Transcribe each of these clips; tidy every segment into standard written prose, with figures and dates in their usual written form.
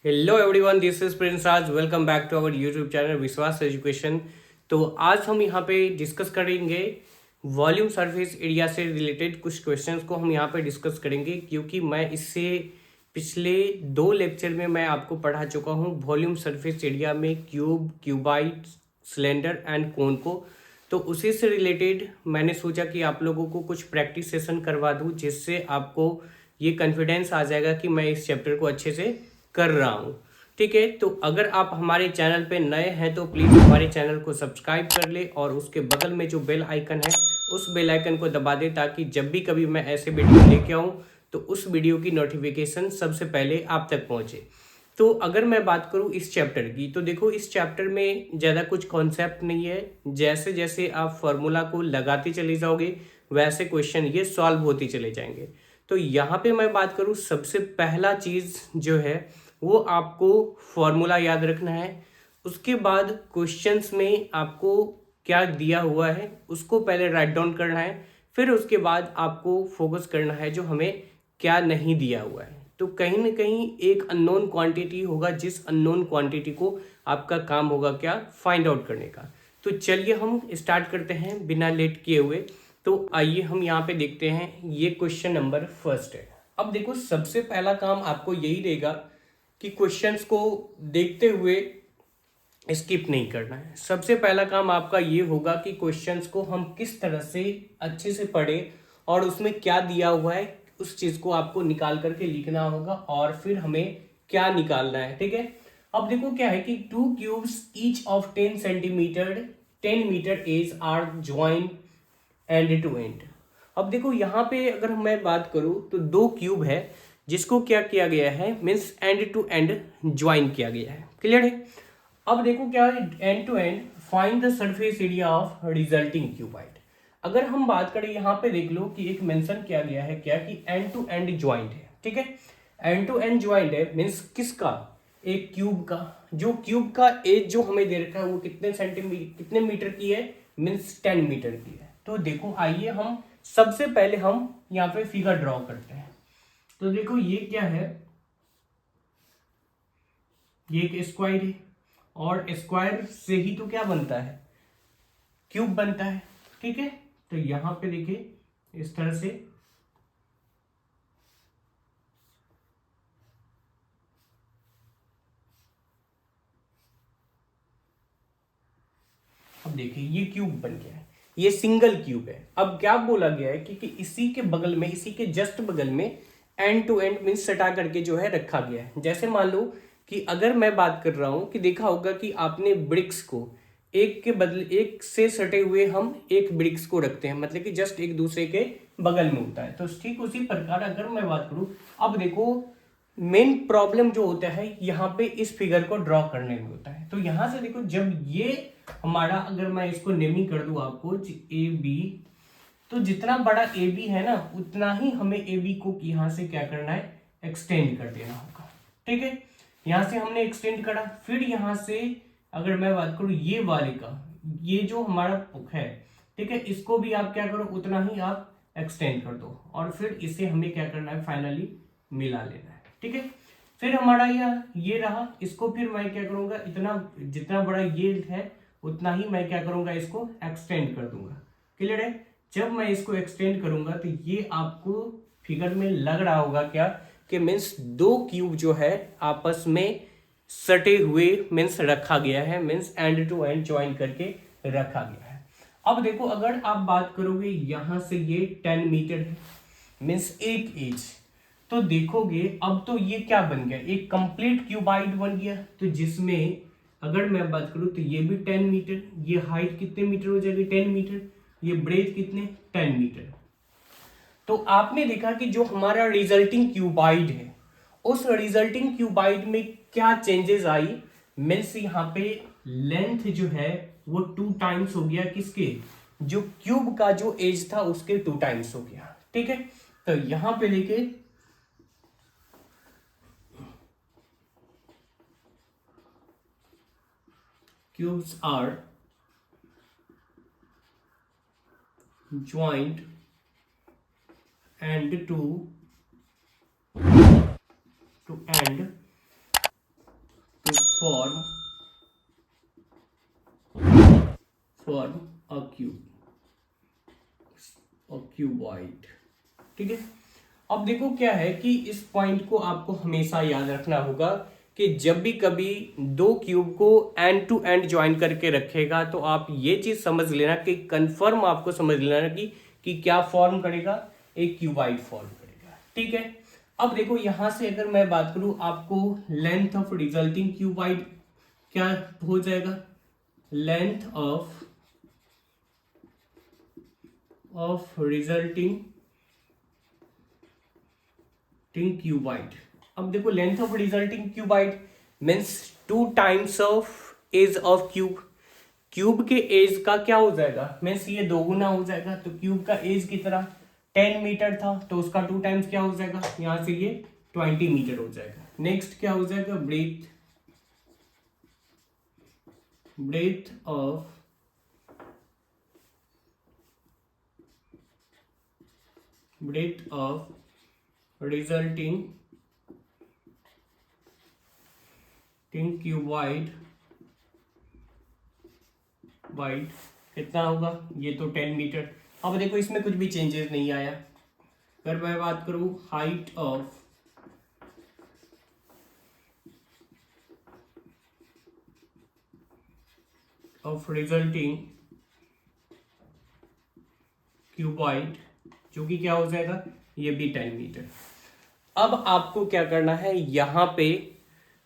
Hello everyone, this is Prince Raj. Welcome back to our YouTube channel Vishwas Education. तो आज हम यहाँ पे डिस्कस करेंगे वॉल्यूम सरफेस एरिया से रिलेटेड कुछ क्वेश्चंस को हम यहाँ पे डिस्कस करेंगे, क्योंकि मैं इससे पिछले दो लेक्चर में मैं आपको पढ़ा चुका हूँ वॉल्यूम सरफेस एरिया में क्यूब, क्यूबाइड, सिलेंडर एंड कोन को। तो उसी से रिलेटेड मैंने सोचा कि आप लोगों को कुछ प्रैक्टिस सेशन करवा दूँ, जिससे आपको ये कॉन्फिडेंस आ जाएगा कि मैं इस चैप्टर को अच्छे से कर रहा हूँ। ठीक है, तो अगर आप हमारे चैनल पे नए हैं तो प्लीज़ हमारे चैनल को सब्सक्राइब कर ले और उसके बगल में जो बेल आइकन है उस बेल आइकन को दबा दे, ताकि जब भी कभी मैं ऐसे वीडियो लेके आऊँ तो उस वीडियो की नोटिफिकेशन सबसे पहले आप तक पहुँचे। तो अगर मैं बात करूँ इस चैप्टर की, तो देखो इस चैप्टर में ज़्यादा कुछ कॉन्सेप्ट नहीं है। जैसे जैसे आप फार्मूला को लगाते चले जाओगे वैसे क्वेश्चन ये सॉल्व होते चले जाएंगे। तो यहाँ पे मैं बात करूँ, सबसे पहला चीज़ जो है वो आपको फॉर्मूला याद रखना है। उसके बाद क्वेश्चंस में आपको क्या दिया हुआ है उसको पहले राइट डाउन करना है। फिर उसके बाद आपको फोकस करना है जो हमें क्या नहीं दिया हुआ है। तो कहीं ना कहीं एक अननोन क्वांटिटी होगा, जिस अननोन क्वांटिटी को आपका काम होगा क्या, फाइंड आउट करने का। तो चलिए हम स्टार्ट करते हैं बिना लेट किए हुए। तो आइए हम यहाँ पे देखते हैं, ये क्वेश्चन नंबर फर्स्ट है। अब देखो सबसे पहला काम आपको यही रहेगा कि क्वेश्चंस को देखते हुए स्किप नहीं करना है। सबसे पहला काम आपका ये होगा कि क्वेश्चंस को हम किस तरह से अच्छे से पढ़ें और उसमें क्या दिया हुआ है उस चीज को आपको निकाल करके लिखना होगा, और फिर हमें क्या निकालना है। ठीक है, अब देखो क्या है कि two cubes each of 10 centimeter 10 meter edge are join end to end. अब देखो यहाँ पे अगर मैं बात करूँ तो दो क्यूब है जिसको क्या किया गया है, means end to end join किया गया है। क्लियर है। अब देखो क्या है, end to end find the surface area of resulting cuboid. अगर हम बात करें यहाँ पे देख लो कि एक मेंशन किया गया है क्या कि एंड टू एंड ज्वाइंट है। ठीक है, एंड टू एंड ज्वाइंट है मीन्स किसका, एक क्यूब का। जो क्यूब का एज जो हमें दे रखा है वो कितने सेंटीमीटर कितने मीटर की है, मीन्स 10 मीटर की है। तो देखो आइए हम सबसे पहले हम यहाँ पे फिगर ड्रॉ करते हैं। तो देखो ये क्या है, ये एक स्क्वायर है और स्क्वायर से ही तो क्या बनता है, क्यूब बनता है। ठीक है, तो यहां पे देखिए इस तरह से अब देखिए ये क्यूब बन गया है, ये सिंगल क्यूब है। अब क्या बोला गया है कि इसी के बगल में, इसी के जस्ट बगल में एंड टू एंड मीन्स सटा करके जो है रखा गया है। जैसे मान लो कि अगर मैं बात कर रहा हूं कि देखा होगा कि आपने ब्रिक्स को एक के बदले एक से सटे हुए हम एक ब्रिक्स को रखते हैं, मतलब कि जस्ट एक दूसरे के बगल में होता है। तो ठीक उसी प्रकार अगर मैं बात करूं, अब देखो मेन प्रॉब्लम जो होता है यहाँ पे इस फिगर को ड्रॉ करने में होता है। तो यहां से देखो जब ये हमारा, अगर मैं इसको नेमिंग कर दूं आपको ए बी, तो जितना बड़ा ए बी है ना उतना ही हमें ए बी को यहाँ से क्या करना है, एक्सटेंड कर देना होगा। ठीक है, यहां से हमने एक्सटेंड करा, फिर यहां से अगर मैं बात करूं ये वाले का, ये जो हमारा है, ठीक है, इसको भी आप क्या करो उतना ही आप एक्सटेंड कर दो, और फिर इसे हमें क्या करना है, फाइनली मिला लेना है। ठीक है, फिर हमारा ये रहा, इसको फिर मैं क्या करूंगा, इतना जितना बड़ा ये है उतना ही मैं क्या करूंगा, इसको एक्सटेंड कर दूंगा। क्लियर है। जब मैं इसको एक्सटेंड करूंगा तो ये आपको फिगर में लग रहा होगा क्या कि मीन्स दो क्यूब जो है आपस में सटे हुए मीन्स रखा गया है, means end to end join करके रखा गया है। अब देखो अगर आप बात करोगे यहां से ये 10 मीटर है मीन्स एक एज, तो देखोगे अब तो ये क्या बन गया, एक कंप्लीट क्यूबाइड बन गया। तो जिसमें अगर मैं बात करूं तो ये भी 10 मीटर, ये हाइट कितने मीटर हो जाएगी, 10 मीटर, ये ब्रेथ कितने, 10 मीटर। तो आपने देखा कि जो हमारा रिजल्टिंग क्यूबाइड है उस रिजल्टिंग क्यूबाइड में क्या चेंजेस आई, मीन्स यहाँ पे लेंथ जो है वो 2 टाइम्स हो गया, किसके, जो क्यूब का जो एज था उसके 2 टाइम्स हो गया। ठीक है, तो यहां पे देखिए cubes are joined end to end form a cuboid. ठीक है, अब देखो क्या है कि इस पॉइंट को आपको हमेशा याद रखना होगा कि जब भी कभी दो क्यूब को एंड टू एंड ज्वाइन करके रखेगा तो आप ये चीज समझ लेना कि कंफर्म आपको समझ लेना कि क्या फॉर्म करेगा, एक क्यूबॉइड फॉर्म करेगा। ठीक है, अब देखो यहां से अगर मैं बात करूं आपको लेंथ ऑफ रिजल्टिंग क्यूबॉइड क्या हो जाएगा, लेंथ ऑफ रिजल्टिंग क्यूबॉइड। अब देखो length of resulting cuboid means 2 times of edge of cube के एज का क्या हो जाएगा, मीन्स ये 2 गुना हो जाएगा। तो क्यूब का एज कितना 10 मीटर था, तो उसका 2 टाइम्स क्या हो जाएगा, यहां से ये 20 मीटर हो जाएगा। नेक्स्ट क्या हो जाएगा, ब्रेथ ऑफ रिजल्टिंग क्यूबॉइड कितना होगा, ये तो 10 मीटर। अब देखो इसमें कुछ भी चेंजेस नहीं आया। अगर मैं बात करूं हाइट ऑफ रिजल्टिंग क्यूबॉइड, जो कि क्या हो जाएगा, ये भी 10 मीटर। अब आपको क्या करना है, यहां पे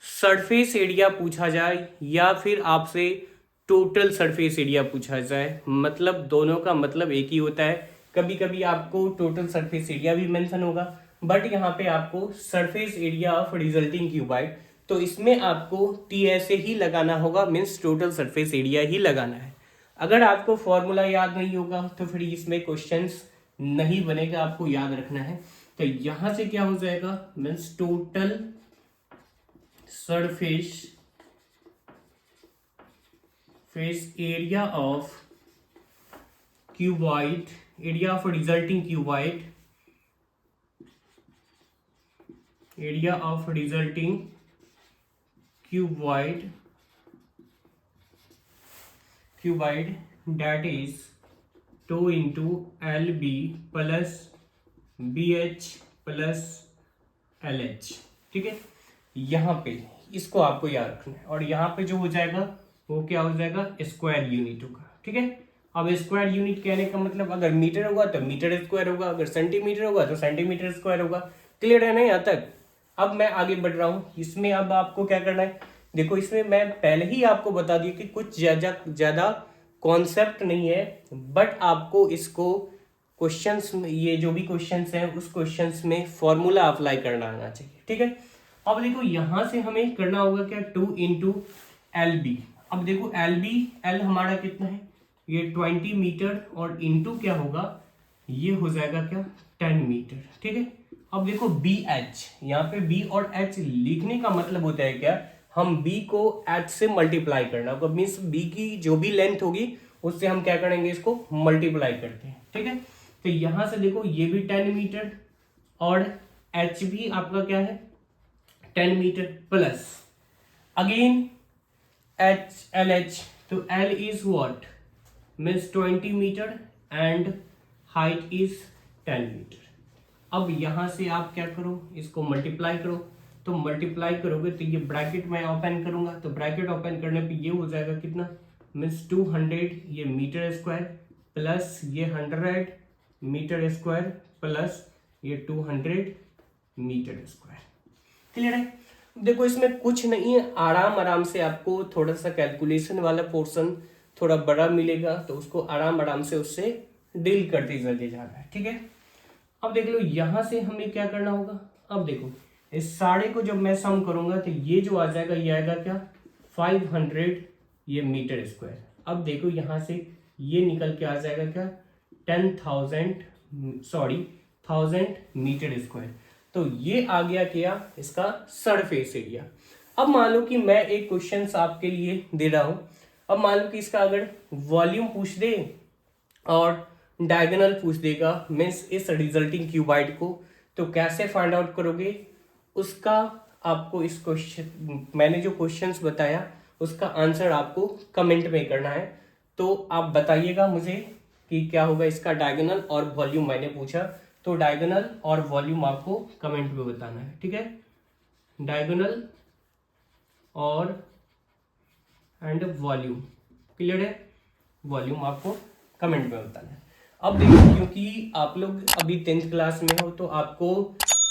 सरफेस एरिया पूछा जाए या फिर आपसे टोटल सरफेस एरिया पूछा जाए, मतलब दोनों का मतलब एक ही होता है। कभी कभी आपको टोटल सरफेस एरिया भी मेंशन होगा, बट यहाँ पे आपको surface area of resulting cuboid, तो इसमें आपको टीएसए ही लगाना होगा, मीन्स टोटल सरफेस एरिया ही लगाना है। अगर आपको फॉर्मूला याद नहीं होगा तो फिर इसमें क्वेश्चंस नहीं बनेगा, आपको याद रखना है। तो यहां से क्या हो जाएगा, means total surface area of cuboid, area of resulting cuboid, area of resulting cuboid that is 2 into LB plus BH plus LH। ठीक है, यहाँ पे इसको आपको याद रखना है, और यहाँ पे जो हो जाएगा वो क्या हो जाएगा, स्क्वायर यूनिट होगा। ठीक है, अब स्क्वायर यूनिट कहने का मतलब अगर मीटर होगा तो मीटर स्क्वायर होगा, अगर सेंटीमीटर होगा तो सेंटीमीटर स्क्वायर होगा। क्लियर है ना यहाँ तक? अब मैं आगे बढ़ रहा हूँ इसमें। अब आपको क्या करना है, देखो इसमें मैं पहले ही आपको बता दिया कि कुछ ज्यादा कॉन्सेप्ट नहीं है, बट आपको इसको क्वेश्चंस में, ये जो भी क्वेश्चंस हैं उस क्वेश्चंस में फॉर्मूला अप्लाई करना आना चाहिए। ठीक है, अब देखो यहां से हमें करना होगा क्या, 2 इंटू LB। अब देखो एल हमारा कितना है, ये 20 मीटर, और इंटू क्या होगा, ये हो जाएगा क्या 10 मीटर। ठीक है, अब देखो BH, यहाँ पे B और H लिखने का मतलब होता है क्या, हम B को H से मल्टीप्लाई करना होगा, मीन्स B की जो भी लेंथ होगी उससे हम क्या करेंगे, इसको मल्टीप्लाई करते हैं। ठीक है, तो यहां से देखो ये भी 10 मीटर और H भी आपका क्या है 10 मीटर, प्लस अगेन LH, तो L is what, means 20 metre and height is 10 metre. अब यहां से आप क्या करो, इसको मल्टीप्लाई करो, तो मल्टीप्लाई करोगे तो ये ब्रैकेट मैं ओपन करूंगा, तो ब्रैकेट ओपन करने पे ये हो जाएगा कितना, मीन्स 200 ये मीटर स्क्वायर प्लस ये 100 मीटर स्क्वायर प्लस ये 200 मीटर स्क्वायर। क्लियर है? देखो इसमें कुछ नहीं है, आराम से आपको थोड़ा सा कैलकुलेशन वाला पोर्शन थोड़ा बड़ा मिलेगा, तो उसको आराम से उससे डील करते चले जाना है। ठीक है, अब देख लो यहां से हमें क्या करना होगा। अब देखो इस सारे को जब मैं सम करूंगा तो ये जो आ जाएगा, ये आएगा क्या 500 ये मीटर स्क्वायर। अब देखो यहां से ये निकल के आ जाएगा क्या 1000 मीटर स्क्वायर। तो ये आ गया क्या इसका सरफेस एरिया। अब मान लो कि मैं एक क्वेश्चन आपके लिए दे रहा हूं, अब मान लो कि इसका अगर वॉल्यूम पूछ दे और डायगोनल पूछ देगा, मीन्स इस रिजल्टिंग क्यूबॉइड को, तो कैसे फाइंड आउट करोगे, उसका आपको इस क्वेश्चन, मैंने जो क्वेश्चंस बताया उसका आंसर आपको कमेंट में करना है। तो आप बताइएगा मुझे कि क्या होगा इसका डायगोनल और वॉल्यूम मैंने पूछा, तो डायगोनल और वॉल्यूम आपको कमेंट में बताना है, ठीक है। डायगोनल और एंड वॉल्यूम, क्लियर है, वॉल्यूम आपको कमेंट में बताना है। अब देखो, क्योंकि आप लोग अभी 10th क्लास में हो तो आपको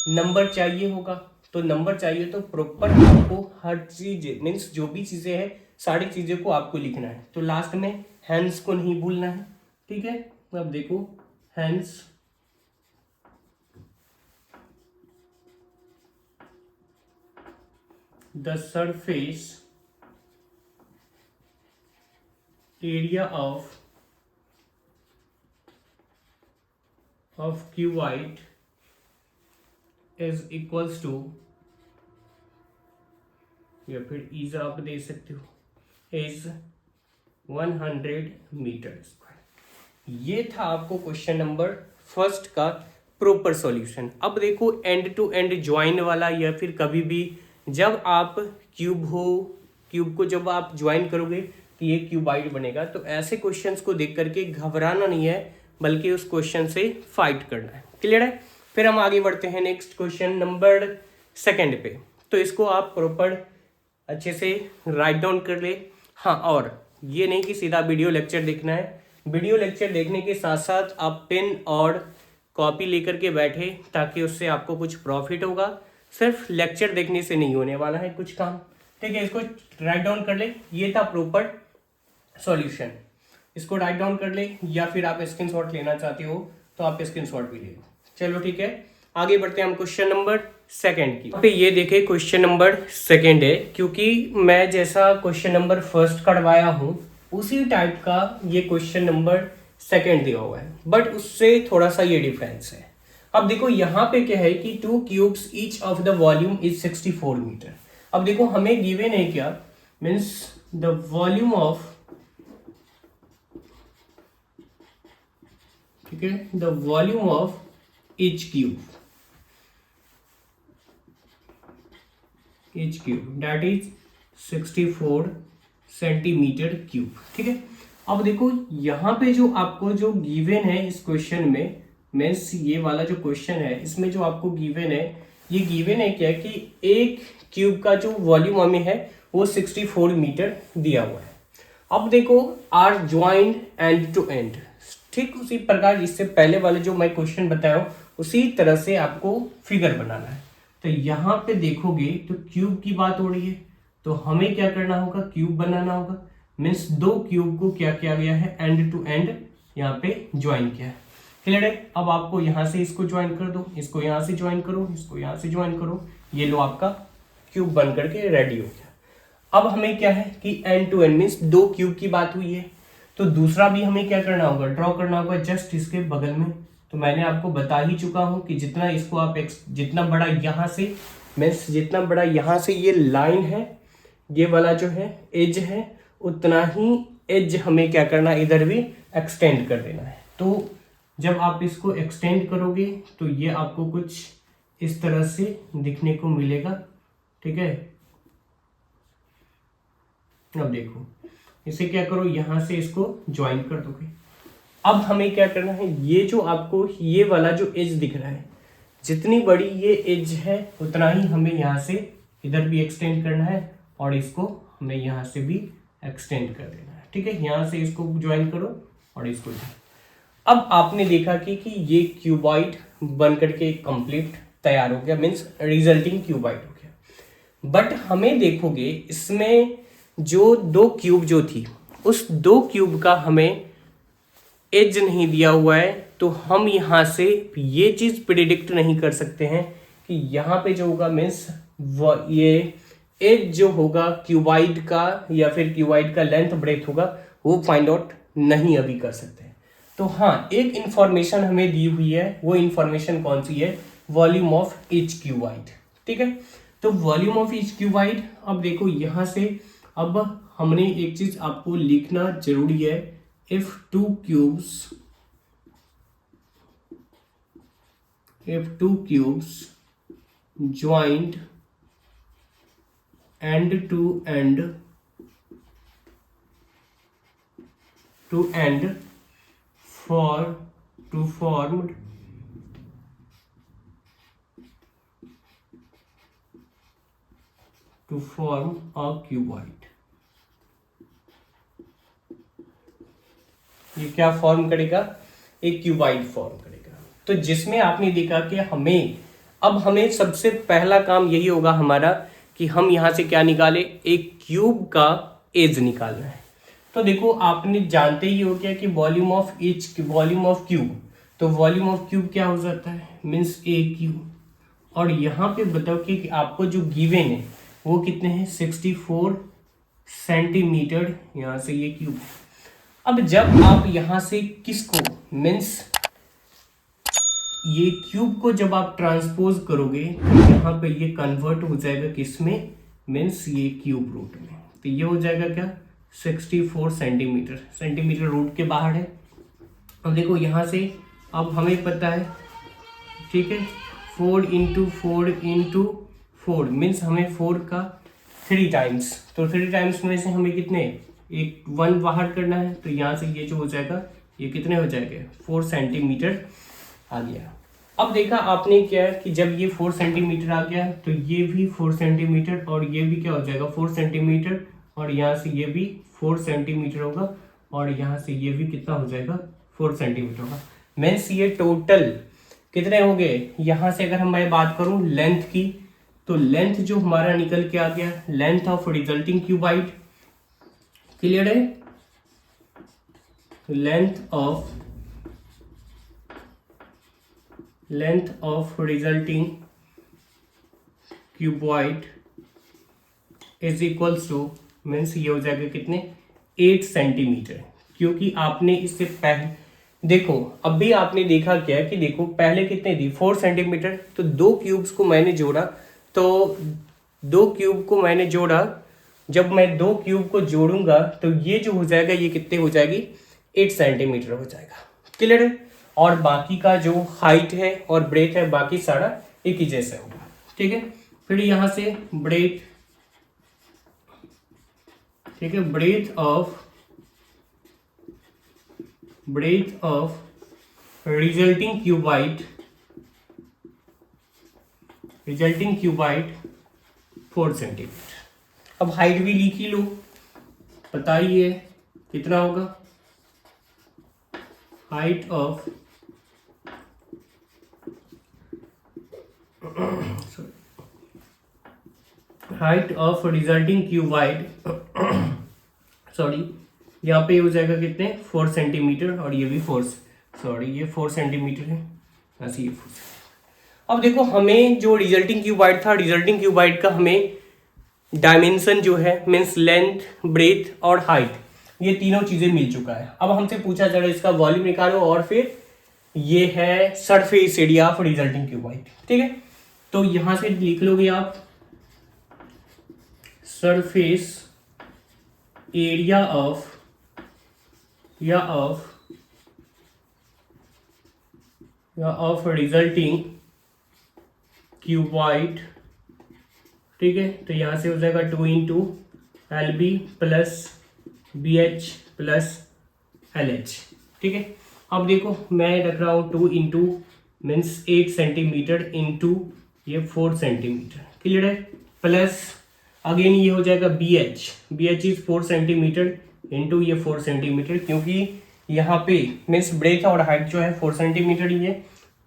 नंबर चाहिए होगा, तो नंबर चाहिए तो प्रॉपर आपको हर चीज मीन्स जो भी चीजें हैं सारी चीजों को आपको लिखना है। तो लास्ट में हैंस को नहीं भूलना है, ठीक है। अब देखो, hence the surface area of cuboid is equals to, या फिर इज आप दे सकते हो, इज 100 मीटर स्क्वायर। ये था आपको क्वेश्चन नंबर फर्स्ट का प्रॉपर सॉल्यूशन। अब देखो, एंड टू एंड ज्वाइन वाला, या फिर कभी भी जब आप क्यूब को जब आप ज्वाइन करोगे तो ये क्यूबाइड बनेगा। तो ऐसे क्वेश्चंस को देख करके घबराना नहीं है, बल्कि उस क्वेश्चन से फाइट करना है, क्लियर है। फिर हम आगे बढ़ते हैं नेक्स्ट क्वेश्चन नंबर सेकंड पे। तो इसको आप प्रॉपर अच्छे से राइट डाउन कर ले। हाँ, और ये नहीं कि सीधा वीडियो लेक्चर देखना है, वीडियो लेक्चर देखने के साथ साथ आप पेन और कॉपी लेकर के बैठे, ताकि उससे आपको कुछ प्रॉफिट होगा। सिर्फ लेक्चर देखने से नहीं होने वाला है कुछ काम, ठीक है। इसको राइट डाउन कर ले, ये था प्रॉपर सॉल्यूशन। इसको राइट डाउन कर ले, या फिर आप स्क्रीनशॉट लेना चाहते हो तो आप स्क्रीनशॉट भी ले लो। चलो ठीक है, आगे बढ़ते हैं हम क्वेश्चन नंबर सेकंड की। पे ये देखे क्वेश्चन नंबर सेकंड है, क्योंकि मैं जैसा क्वेश्चन नंबर फर्स्ट करवाया हूँ उसी टाइप का ये क्वेश्चन नंबर सेकंड दिया हुआ है, बट उससे थोड़ा सा ये डिफरेंस है। अब देखो यहाँ पे क्या है कि 2 cubes each of the volume is 64 metre. अब देखो हमें गिवन है क्या, मीन्स द वॉल्यूम ऑफ, ठीक है, the volume of each cube that is 64 centimetre cube, ठीक है। अब देखो यहाँ पे जो आपको जो गिवन है इस क्वेश्चन में, मीन्स ये वाला जो क्वेश्चन है इसमें जो आपको गिवन है, ये गिवन है क्या कि एक क्यूब का जो वॉल्यूम हमें है वो 64 मीटर दिया हुआ है। अब देखो, are joint end to end, ठीक उसी प्रकार इससे पहले वाले जो मैं क्वेश्चन बताया हूं उसी तरह से आपको फिगर बनाना है। तो यहाँ पे देखोगे तो क्यूब की बात हो रही है, तो हमें क्या करना होगा, क्यूब बनाना होगा। मीन्स 2 क्यूब को क्या किया गया है, एंड टू एंड यहाँ पे ज्वाइन किया है, क्लियर है। अब आपको यहाँ से इसको ज्वाइन कर दो, इसको यहाँ से ज्वाइन करो, इसको यहाँ से ज्वाइन करो, ये लो आपका क्यूब बन करके रेडी हो गया। अब हमें क्या है कि end to end means 2 cube की बात हुई है, तो दूसरा भी हमें क्या करना होगा, ड्रॉ करना होगा जस्ट इसके बगल में। तो मैंने आपको बता ही चुका हूं कि जितना इसको आप जितना बड़ा यहाँ से मीन्स जितना बड़ा यहाँ से ये लाइन है, ये वाला जो है एज है, उतना ही एज हमें क्या करना है, इधर भी एक्सटेंड कर देना है। तो जब आप इसको एक्सटेंड करोगे तो ये आपको कुछ इस तरह से दिखने को मिलेगा, ठीक है। अब देखो, इसे क्या करो, यहां से इसको ज्वाइन कर दोगे। अब हमें क्या करना है, ये जो आपको ये वाला जो एज दिख रहा है, जितनी बड़ी ये एज है उतना ही हमें यहाँ से इधर भी एक्सटेंड करना है, और इसको हमें यहाँ से भी एक्सटेंड कर देना है, ठीक है। यहाँ से इसको ज्वाइन करो और इसको ज्वाइन। अब आपने देखा कि ये क्यूबॉइड बन करके कंप्लीट तैयार हो गया, मीन्स रिजल्टिंग क्यूबॉइड हो गया। बट हमें देखोगे इसमें जो 2 क्यूब जो थी, उस 2 क्यूब का हमें एज नहीं दिया हुआ है, तो हम यहाँ से ये चीज़ प्रिडिक्ट नहीं कर सकते हैं कि यहाँ पे जो होगा मीन्स ये एज जो होगा क्यूबाइड का या फिर क्यूबाइड का लेंथ ब्रेथ होगा, वो फाइंड आउट नहीं अभी कर सकते हैं। तो हाँ, एक इंफॉर्मेशन हमें दी हुई है, वो इंफॉर्मेशन कौन सी है, वॉल्यूम ऑफ ईच क्यूबाइड, ठीक है। तो वॉल्यूम ऑफ ईच क्यूबाइड, अब देखो यहाँ से अब हमने एक चीज आपको लिखना जरूरी है, if 2 cubes joined end to end for to form a cuboid। ये क्या फॉर्म करेगा, एक क्यूबाइड फॉर्म करेगा। तो जिसमें आपने देखा कि हमें सबसे पहला काम यही होगा हमारा कि हम यहां से क्या निकाले, एक क्यूब का एज निकालना है। तो देखो आपने जानते ही हो क्या कि वॉल्यूम ऑफ क्यूब, तो वॉल्यूम ऑफ क्यूब क्या हो जाता है, मीन्स ए क्यूब। और यहाँ पे बताओ कि आपको जो गिवन है वो कितने हैं, 64 सेंटीमीटर, यहाँ से ये क्यूब। अब जब आप यहां से किसको, मीन्स ये क्यूब को जब आप ट्रांसपोज करोगे तो यहाँ पे ये कन्वर्ट हो जाएगा किसमें, मीन्स ये क्यूब रूट में। तो ये हो जाएगा क्या, 64 सेंटीमीटर रूट के बाहर है। अब देखो यहाँ से अब हमें पता है, ठीक है, 4 इंटू 4 मीन्स हमें 4 का 3 टाइम्स, तो 3 टाइम्स में से हमें कितने, एक 1 बाहर करना है। तो यहाँ से ये जो हो जाएगा ये कितने हो जाएंगे, 4 सेंटीमीटर आ गया। अब देखा आपने क्या है कि जब ये 4 सेंटीमीटर आ गया तो ये भी 4 सेंटीमीटर और ये भी क्या हो जाएगा 4 सेंटीमीटर, और यहाँ से ये भी 4 सेंटीमीटर होगा, और यहाँ से ये भी कितना हो जाएगा 4 सेंटीमीटर होगा। मीन्स ये टोटल कितने हो गए। यहाँ से अगर मैं बात करूँ लेंथ की, तो लेंथ जो हमारा निकल के आ गया, length of resulting cuboid, clear है, length of resulting cuboid is equals to, means ये हो जाएगा कितने, 8 सेंटीमीटर। क्योंकि आपने इससे पहले देखो, अब भी आपने देखा क्या कि देखो पहले कितने थी 4 सेंटीमीटर, तो 2 क्यूब्स को मैंने जोड़ा, तो 2 क्यूब को मैंने जोड़ा, जब मैं 2 क्यूब को जोड़ूंगा तो ये जो हो जाएगा ये कितने हो जाएगी 8 सेंटीमीटर हो जाएगा, क्लियर है। और बाकी का जो हाइट है और ब्रेथ है बाकी सारा एक ही जैसा होगा, ठीक है। फिर यहाँ से ब्रेथ, ठीक है, breadth of resulting cuboid 4 centimetre. अब हाइट भी लिख ही लो, पता ही है कितना होगा, height of resulting cuboid sorry, यहाँ पे हो जाएगा कितने 4 सेंटीमीटर, और ये भी 4 सेंटीमीटर है, ऐसे ये 4। अब देखो हमें जो रिजल्टिंग क्यूबाइड था, रिजल्टिंग क्यूबाइड का हमें डायमेंशन जो है मीन्स लेंथ, ब्रेथ और हाइट, ये तीनों चीजें मिल चुका है। अब हमसे पूछा जा रहा है इसका वॉल्यूम निकालो, और फिर ये है surface area of resulting cuboid, ठीक है। तो यहां से लिख लोगे आप surface area of resulting cuboid, ठीक है। तो यहां से हो जाएगा 2 into LB plus BH plus LH, ठीक है। अब देखो मैं रख रहा हूँ 2 इंटू मीन्स 8 सेंटीमीटर इंटू ये 4 सेंटीमीटर, क्लियर है, प्लस अगेन ये हो जाएगा BH इज 4 सेंटीमीटर इंटू ये 4 सेंटीमीटर, क्योंकि यहाँ पे मीन्स ब्रेथ और हाइट जो है 4 सेंटीमीटर ही है,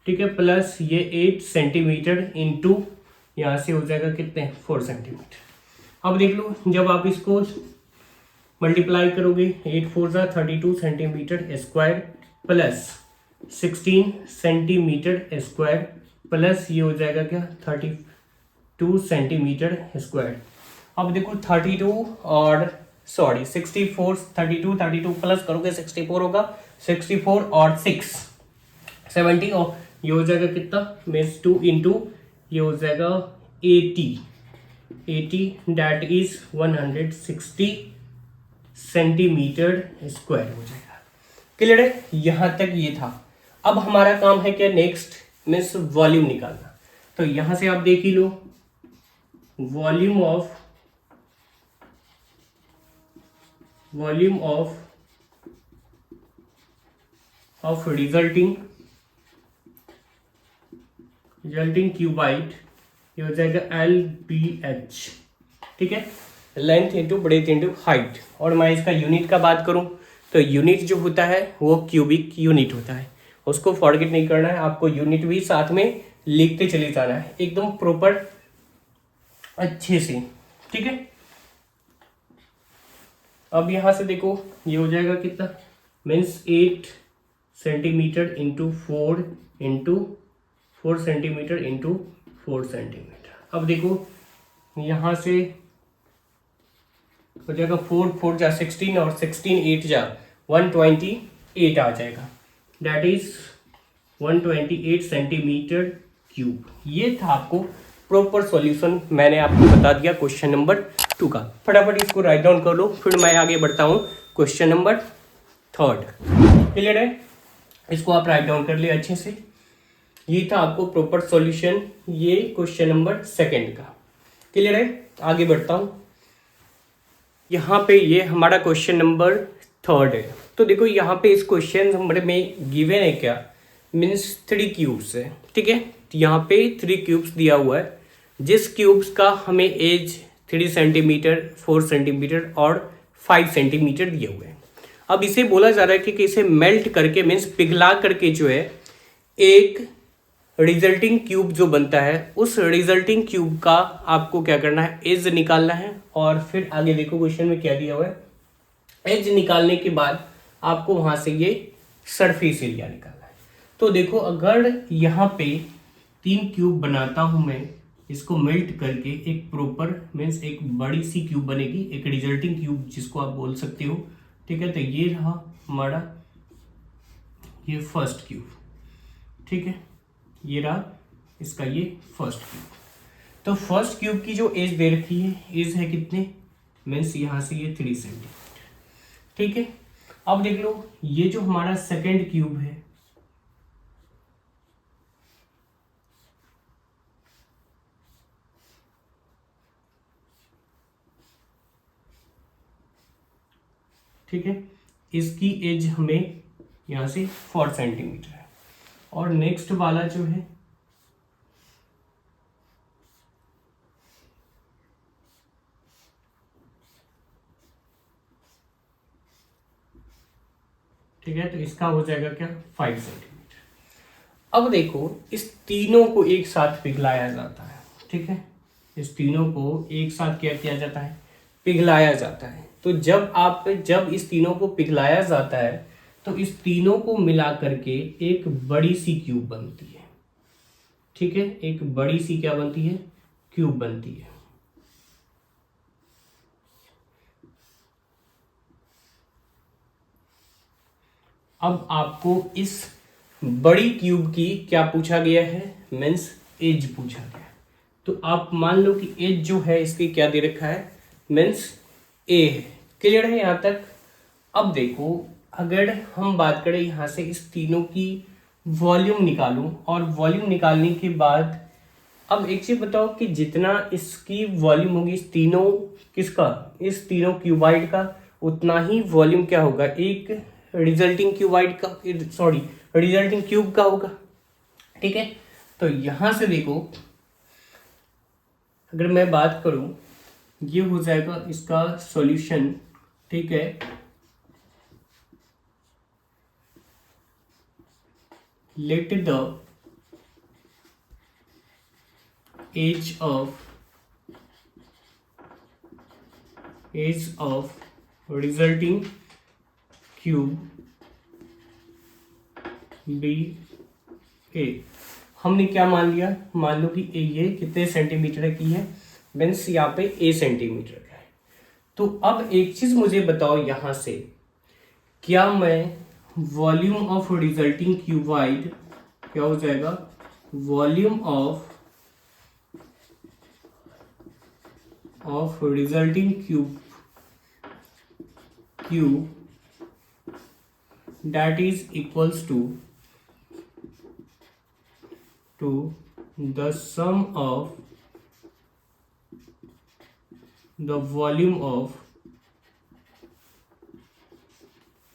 ठीक है, प्लस ये 8 सेंटीमीटर इंटू यहाँ से हो जाएगा कितने 4 सेंटीमीटर। अब देख लो जब आप इसको मल्टीप्लाई करोगे 8 4 32 centimetre square plus 16 centimetre square plus ये हो जाएगा क्या 32 सेंटीमीटर स्क्वायर। अब देखो 32 और 64 32 प्लस करोगे 64 होगा, 64 और 6 70, और ये हो जाएगा कितना मीन्स 2 इंटू ये हो जाएगा 80 दैट इज 160 सेंटीमीटर स्क्वायर हो जाएगा, क्लियर है। यहां तक ये था। अब हमारा काम है क्या नेक्स्ट मीन्स वॉल्यूम निकालना। तो यहां से आप देख ही लो volume of volume of resulting cuboid, ये हो जाएगा LBH। ठीक है, length into breadth into height. और मैं इसका यूनिट का बात करूं तो यूनिट जो होता है वो क्यूबिक यूनिट होता है, उसको फॉरगेट नहीं करना है, आपको यूनिट भी साथ में लिखते चले जाना है एकदम प्रॉपर अच्छे से। ठीक है, अब यहां से देखो ये हो जाएगा कितना, means 8 centimetre into 4 centimetre into 4 centimetre. अब देखो यहां से हो जाएगा 4 जा 16 और 16 8 जा 128 आ जाएगा, दैट इज 128 सेंटीमीटर क्यूब। ये था आपको प्रॉपर सॉल्यूशन, मैंने आपको बता दिया क्वेश्चन नंबर 2 का। फटाफट इसको राइट डाउन कर लो, फिर मैं आगे बढ़ता हूँ क्वेश्चन नंबर 3। क्लियर है, इसको आप राइट डाउन कर लिए अच्छे से। ये था आपको प्रॉपर सॉल्यूशन ये क्वेश्चन नंबर 2 का। क्लियर है, आगे बढ़ता हूँ। यहाँ पे ये हमारा क्वेश्चन नंबर 3 है। तो देखो यहाँ पे इस क्वेश्चन नंबर में गिवन है क्या, मीन्स 3 क्यूब्स है। ठीक है, यहाँ पे 3 क्यूब्स दिया हुआ है, जिस क्यूब्स का हमें एज 3 सेंटीमीटर 4 सेंटीमीटर और 5 सेंटीमीटर दिए हुए हैं। अब इसे बोला जा रहा है कि इसे मेल्ट करके मीन्स पिघला करके जो है एक रिजल्टिंग क्यूब जो बनता है, उस रिजल्टिंग क्यूब का आपको क्या करना है, एज निकालना है। और फिर आगे देखो क्वेश्चन में क्या दिया हुआ है, एज निकालने के बाद आपको वहां से ये सरफेस एरिया निकालना है। तो देखो अगर यहाँ पे 3 क्यूब बनाता हूं मैं, इसको मेल्ट करके एक प्रॉपर मीन्स एक बड़ी सी क्यूब बनेगी, एक रिजल्टिंग क्यूब जिसको आप बोल सकते हो। ठीक है, तो ये रहा हमारा ये फर्स्ट क्यूब। ठीक है, ये रहा इसका ये फर्स्ट क्यूब। तो फर्स्ट क्यूब की जो एज दे रखी है, एज है कितने, मीन्स यहां से ये 3 सेंटीमीटर। ठीक है, अब देख लो ये जो हमारा सेकंड क्यूब है, ठीक है, इसकी एज हमें यहां से 4 सेंटीमीटर है। और नेक्स्ट वाला जो है ठीक है, तो इसका हो जाएगा क्या 5 सेंटीमीटर। अब देखो इस तीनों को एक साथ पिघलाया जाता है। ठीक है, इस तीनों को एक साथ क्या किया जाता है, पिघलाया जाता है। तो जब इस तीनों को पिघलाया जाता है तो इस तीनों को मिला करके एक बड़ी सी क्यूब बनती है। ठीक है, एक बड़ी सी क्या बनती है, क्यूब बनती है। अब आपको इस बड़ी क्यूब की क्या पूछा गया है, मीन्स एज पूछा गया है। तो आप मान लो कि एज जो है इसकी क्या दे रखा है, मीन्स ए है। क्लियर है यहां तक। अब देखो अगर हम बात करें यहां से इस तीनों की वॉल्यूम निकालूं, और वॉल्यूम निकालने के बाद अब एक चीज बताओ कि जितना इसकी वॉल्यूम होगी इस तीनों किसका, इस तीनों क्यूबाइड का, उतना ही वॉल्यूम क्या होगा एक रिजल्टिंग क्यूबाइड का, सॉरी रिजल्टिंग क्यूब का होगा। ठीक है, तो यहां से देखो अगर मैं बात करूं ये हो जाएगा इसका सॉल्यूशन। ठीक है, let the edge of resulting cube be A. हमने क्या मान लिया, मान लो कि ए ये कितने सेंटीमीटर की है, मीन्स यहाँ पे ए सेंटीमीटर का है। तो अब एक चीज मुझे बताओ यहां से, क्या मैं वॉल्यूम ऑफ रिजल्टिंग क्यूबाइड क्या हो जाएगा, volume of resulting cube that is equals to the sum of the volume of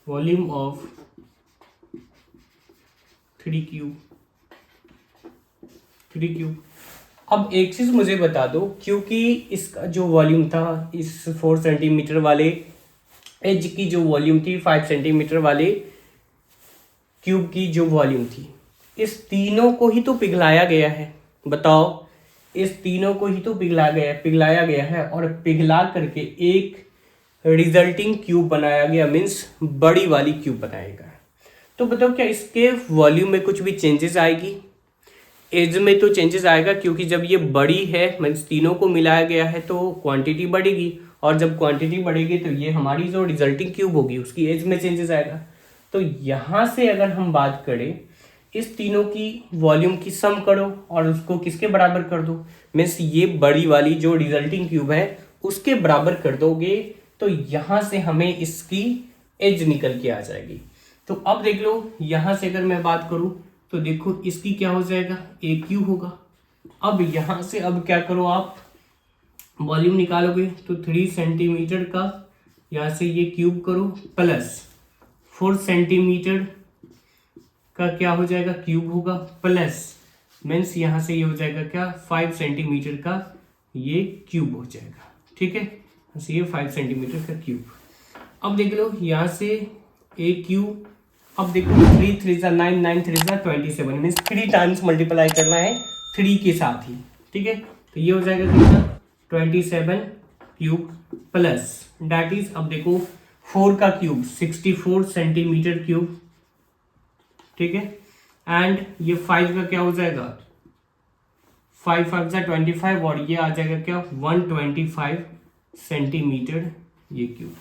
volume of 3 cube. अब एक चीज मुझे बता दो, क्योंकि इसका जो वॉल्यूम था इस 4 सेंटीमीटर वाले एज की जो वॉल्यूम थी, 5 सेंटीमीटर वाले क्यूब की जो वॉल्यूम थी, इस तीनों को ही तो पिघलाया गया है। बताओ, इस तीनों को ही तो पिघलाया गया है और पिघला करके एक रिजल्टिंग क्यूब बनाया गया, मीन्स बड़ी वाली क्यूब बनाया गया। तो बताओ क्या इसके वॉल्यूम में कुछ भी चेंजेस आएगी? एज में तो चेंजेस आएगा, क्योंकि जब ये बड़ी है मीन्स तीनों को मिलाया गया है तो क्वांटिटी बढ़ेगी, और जब क्वांटिटी बढ़ेगी तो ये हमारी जो रिजल्टिंग क्यूब होगी उसकी एज में चेंजेस आएगा। तो यहाँ से अगर हम बात करें, इस तीनों की वॉल्यूम की सम करो और उसको किसके बराबर कर दो, मीन्स ये बड़ी वाली जो रिजल्टिंग क्यूब है उसके बराबर कर दोगे, तो यहाँ से हमें इसकी एज निकल के आ जाएगी। तो अब देख लो, यहाँ से अगर मैं बात करूँ तो देखो इसकी क्या हो जाएगा, ए क्यू होगा। अब यहाँ से अब क्या करो, आप वॉल्यूम निकालोगे तो 3 सेंटीमीटर का यहाँ से ये क्यूब करो, प्लस 4 सेंटीमीटर का क्या हो जाएगा, क्यूब होगा, प्लस मीन्स यहाँ से ये हो जाएगा क्या, 5 सेंटीमीटर का ये क्यूब हो जाएगा। ठीक है, ये 5 सेंटीमीटर का क्यूब। अब देख लो यहाँ से ए क्यूब, अब देखो 3 3 9 9 3 27, मीन्स 3 टाइम्स मल्टीप्लाई करना है 3 के साथ ही। ठीक है, तो ये हो जाएगा कितना, 27 क्यूब प्लस डैट इज, अब देखो 4 का क्यूब 64 सेंटीमीटर क्यूब। ठीक है, एंड ये 5 का क्या हो जाएगा, 5 5 25, और ये आ जाएगा क्या, 125 सेंटीमीटर ये क्यूब।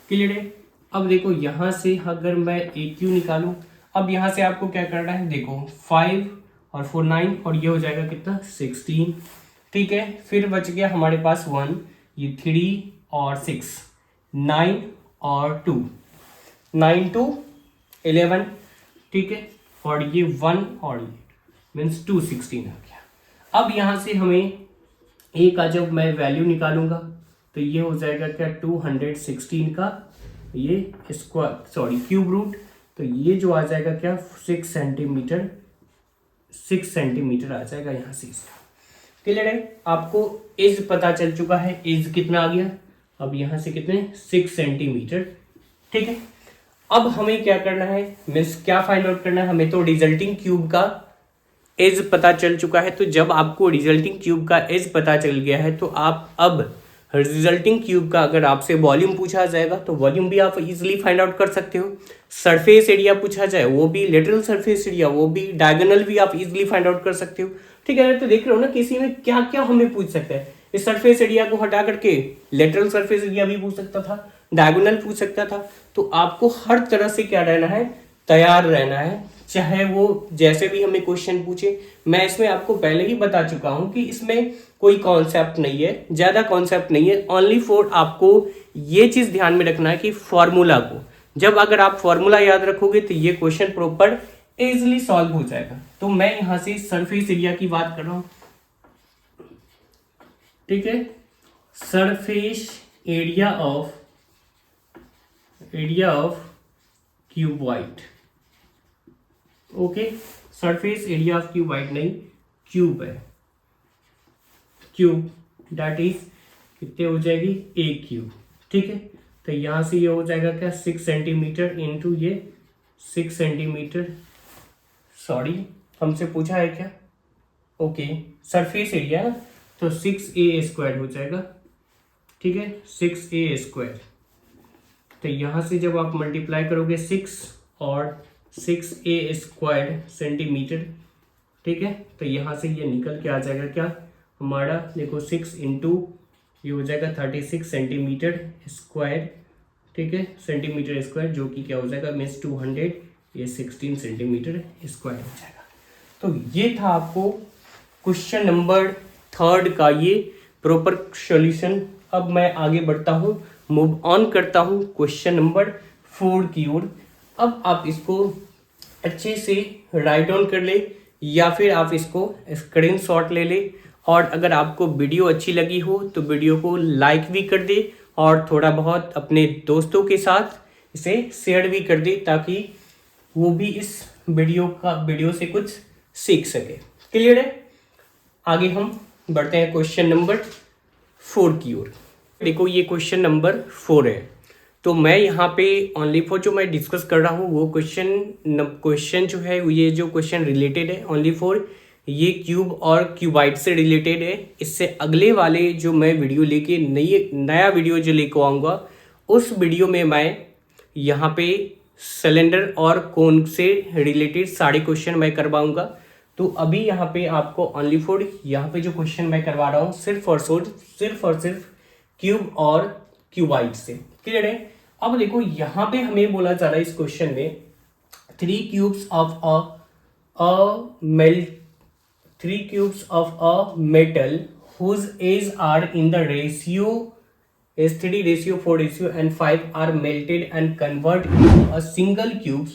क्लियर है? अब देखो यहाँ से अगर मैं ए क्यू निकालूं, अब यहाँ से आपको क्या करना है, देखो 5 और 4 9, और ये हो जाएगा कितना, 16। ठीक है, फिर बच गया हमारे पास 1, ये 3 और 6, 9 और 2, 9 2 11। ठीक है, और ये 1 और ये मीन्स 216 आ गया। अब यहाँ से हमें ए का जब मैं वैल्यू निकालूंगा तो ये हो जाएगा क्या, 216 का ये स्क्वायर क्यूब रूट, तो ये जो आ जाएगा क्या, 6 सेंटीमीटर आ जाएगा यहाँ से इसका। क्लियर है? आपको एज पता चल चुका है, एज कितना आ गया, अब यहाँ से कितने, 6 सेंटीमीटर। ठीक है, अब हमें क्या करना है, मीन्स क्या फाइंड आउट करना है, हमें तो रिजल्टिंग क्यूब का एज पता चल चुका है। तो जब आपको रिजल्टिंग क्यूब का एज पता चल गया है तो आप अब रिजल्टिंग क्यूब का अगर आपसे वॉल्यूम पूछा जाएगा तो वॉल्यूम भी आप इजीली फाइंड आउट कर सकते हो। सरफेस एरिया पूछा जाए वो भी, लेटरल सरफेस एरिया वो भी, डायगोनल भी आप इजीली फाइंड आउट कर सकते हो। ठीक है, तो देख रहे हो ना किसी में क्या क्या हमें पूछ सकता है। इस सरफेस एरिया को हटा करके लेटरल सरफेस एरिया भी पूछ सकता था, डायगोनल पूछ सकता था। तो आपको हर तरह से क्या रहना है, तैयार रहना है, चाहे वो जैसे भी हमें क्वेश्चन पूछे। मैं इसमें आपको पहले ही बता चुका हूं कि इसमें कोई कॉन्सेप्ट नहीं है, ज्यादा कॉन्सेप्ट नहीं है, ओनली फॉर आपको ये चीज ध्यान में रखना है कि फॉर्मूला को, जब अगर आप फॉर्मूला याद रखोगे तो ये क्वेश्चन प्रॉपर इजिली सॉल्व हो जाएगा। तो मैं यहां से सरफेस एरिया की बात कर रहा हूं। ठीक है, surface area of cuboid. Okay, surface area of cuboid नहीं, क्यूब है, क्यूब दैट इज कितने हो जाएगी, ए क्यूब। ठीक है, तो यहां से ये हो जाएगा क्या, 6 सेंटीमीटर इंटू ये 6 सेंटीमीटर, सॉरी हमसे पूछा है क्या, ओके सरफेस एरिया, तो 6a स्क्वायर हो जाएगा। ठीक है, 6a स्क्वायर, तो यहां से जब आप मल्टीप्लाई करोगे 6 और 6a स्क्वायर सेंटीमीटर, ठीक है, तो यहाँ से ये निकल के आ जाएगा क्या हमारा, देखो 6 इंटू ये हो जाएगा 36 सेंटीमीटर स्क्वायर। ठीक है, सेंटीमीटर स्क्वायर, जो कि क्या हो जाएगा मीन्स 200, ये 16 सेंटीमीटर स्क्वायर हो जाएगा। तो ये था आपको क्वेश्चन नंबर 3 का ये प्रॉपर सॉल्यूशन। अब मैं आगे बढ़ता हूँ, मूव ऑन करता हूँ क्वेश्चन नंबर 4 की ओर। अब आप इसको अच्छे से राइट डाउन कर ले या फिर आप इसको स्क्रीनशॉट ले ले, और अगर आपको वीडियो अच्छी लगी हो तो वीडियो को लाइक भी कर दे और थोड़ा बहुत अपने दोस्तों के साथ इसे शेयर भी कर दे ताकि वो भी इस वीडियो से कुछ सीख सके। क्लियर है? आगे हम बढ़ते हैं क्वेश्चन नंबर 4 की ओर। देखो ये क्वेश्चन नंबर 4 है, तो मैं यहाँ पे ओनली फॉर जो मैं डिस्कस कर रहा हूँ वो क्वेश्चन जो है, ये जो क्वेश्चन रिलेटेड है ओनली फॉर ये क्यूब और क्यूबाइड से रिलेटेड है। इससे अगले वाले जो मैं वीडियो लेके नया वीडियो जो लेकर आऊँगा उस वीडियो में मैं यहाँ पे सिलेंडर और कोन से रिलेटेड सारे क्वेश्चन मैं करवाऊँगा। तो अभी यहाँ पे आपको ओनली फॉर यहाँ पे जो क्वेश्चन मैं करवा रहा हूँ सिर्फ और सिर्फ क्यूब और क्यूबाइड से। क्लियर है? अब देखो यहाँ पे हमें बोला जा रहा है इस क्वेश्चन में 3 cubes of a metal whose edges are in the ratio is 3 ratio 4 ratio and 5 are melted and converted into a single cube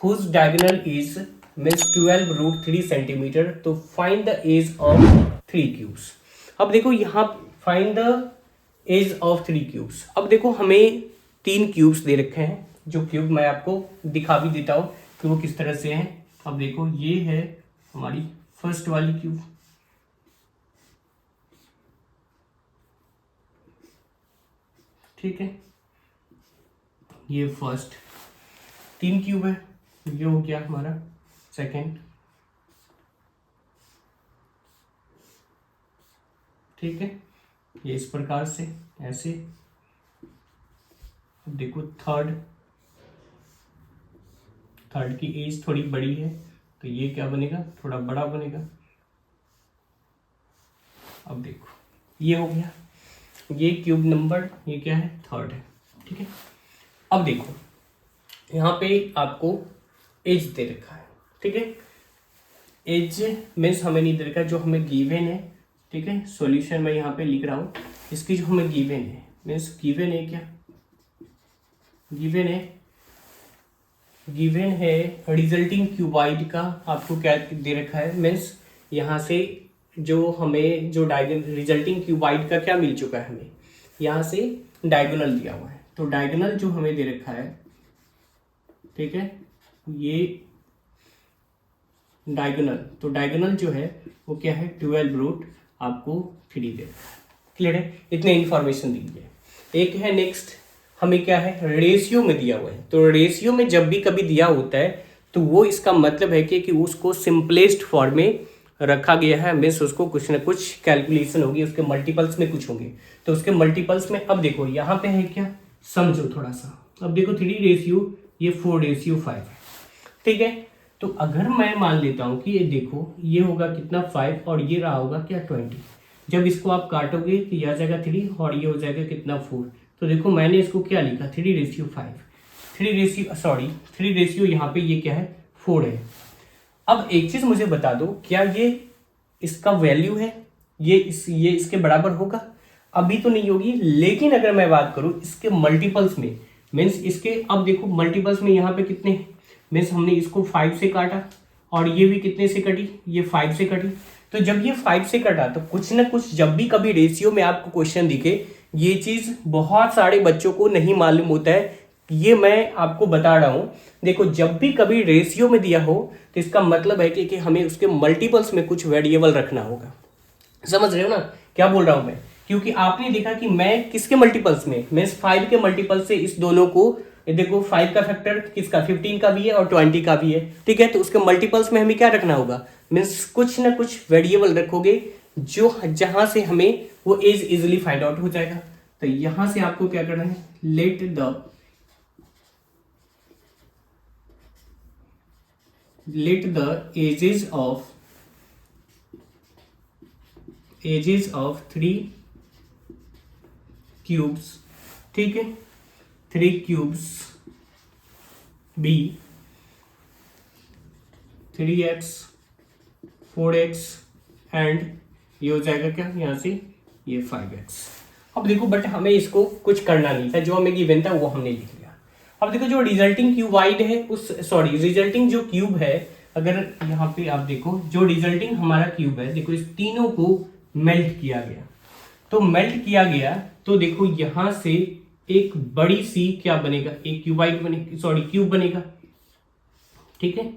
whose diagonal is means 12 root 3 centimeter। तो find the edge of 3 cubes। अब देखो यहाँ find the edge of 3 cubes। अब देखो हमें 3 cubes दे रखे हैं, जो क्यूब मैं आपको दिखा भी देता हूँ कि वो किस तरह से हैं। अब देखो ये है हमारी फर्स्ट वाली क्यूब, ठीक है, ये फर्स्ट 3 क्यूब है। ये हो गया हमारा सेकंड, ठीक है, ये इस प्रकार से ऐसे। अब देखो थर्ड की एज थोड़ी बड़ी है तो ये क्या बनेगा, थोड़ा बड़ा बनेगा। अब देखो ये हो गया, ये क्यूब नंबर ये क्या है, थर्ड है, ठीक है। अब देखो यहाँ पे आपको एज दे रखा है, ठीक है। एज मीन्स हमें नहीं दे रखा, जो हमें गिवन है, ठीक है। सॉल्यूशन मैं यहाँ पे लिख रहा हूँ, इसकी जो हमें गिवन है मीन्स गिवन है क्या, गिवन है रिजल्टिंग क्यूबाइड का आपको क्या दे रखा है, मीन्स यहाँ से जो हमें जो रिजल्टिंग क्यूबाइड का क्या मिल चुका है, हमें यहाँ से डायगोनल दिया हुआ है। तो डायगोनल जो हमें दे रखा है, ठीक है, ये डायगोनल, तो डायगोनल जो है वो क्या है 12 रूट आपको 3 दे रखा है। क्लियर है? इतने इंफॉर्मेशन दी है। एक है नेक्स्ट हमें क्या है, रेशियो में दिया हुआ है। तो रेशियो में जब भी कभी दिया होता है तो वो इसका मतलब है कि उसको सिंपलेस्ट फॉर्म में रखा गया है, मीन्स उसको कुछ ना कुछ कैलकुलेशन होगी, उसके मल्टीपल्स में कुछ होंगे। तो उसके मल्टीपल्स में अब देखो यहाँ पे है क्या, समझो थोड़ा सा। अब देखो 3 रेशियो ये 4:5 है, ठीक है। तो अगर मैं मान लेता हूँ कि ये देखो ये होगा कितना 5 और ये रहा होगा क्या 20। जब इसको आप काटोगे तो यह आ जाएगा 3 और ये हो जाएगा कितना 4। तो देखो मैंने इसको क्या लिखा 3:5, 3 रेशियो यहाँ पे ये क्या है 4 है। अब एक चीज मुझे बता दो, क्या ये इसका वैल्यू है, ये इसके बराबर होगा? अभी तो नहीं होगी, लेकिन अगर मैं बात करूं इसके मल्टीपल्स में, मीन्स इसके, अब देखो मल्टीपल्स में यहाँ पे कितने, मीन्स हमने इसको 5 से काटा और ये भी कितने से कटी, ये 5 से कटी। तो जब ये 5 से कटा तो कुछ ना कुछ, जब भी कभी रेशियो में आपको क्वेश्चन दिखे, ये चीज बहुत सारे बच्चों को नहीं मालूम होता है, ये मैं आपको बता रहा हूं। देखो जब भी कभी रेशियो में दिया हो तो इसका मतलब है कि हमें उसके मल्टीपल्स में कुछ वेरिएबल रखना होगा। समझ रहे हो ना क्या बोल रहा हूं मैं? क्योंकि आपने देखा कि मैं किसके मल्टीपल्स में, मीन्स 5 के मल्टीपल से इस दोनों को, देखो 5 का फैक्टर किसका 15 का भी है और 20 का भी है, ठीक है। तो उसके मल्टीपल्स में हमें क्या रखना होगा, मीन्स कुछ ना कुछ वेरिएबल रखोगे जो जहां से हमें वो एज इजिली फाइंड आउट हो जाएगा। तो यहां से आपको क्या करना है, let the edges of 3 cubes, ठीक है, 3 cubes B 3x 4x and ये हो जाएगा क्या यहाँ से, ये 5x। अब देखो बट हमें इसको कुछ करना नहीं था, जो हमें गिवन था वो हमने लिख लिया। अब देखो जो रिजल्टिंग क्यूबाइड है रिजल्टिंग जो क्यूब है, अगर यहाँ पे आप देखो जो रिजल्टिंग हमारा क्यूब है, देखो इस तीनों को मेल्ट किया गया। तो मेल्ट किया गया तो देखो यहाँ से एक बड़ी सी क्या बनेगा, एक क्यूबाइड बनेगी, सॉरी क्यूब बनेगा। ठीक है,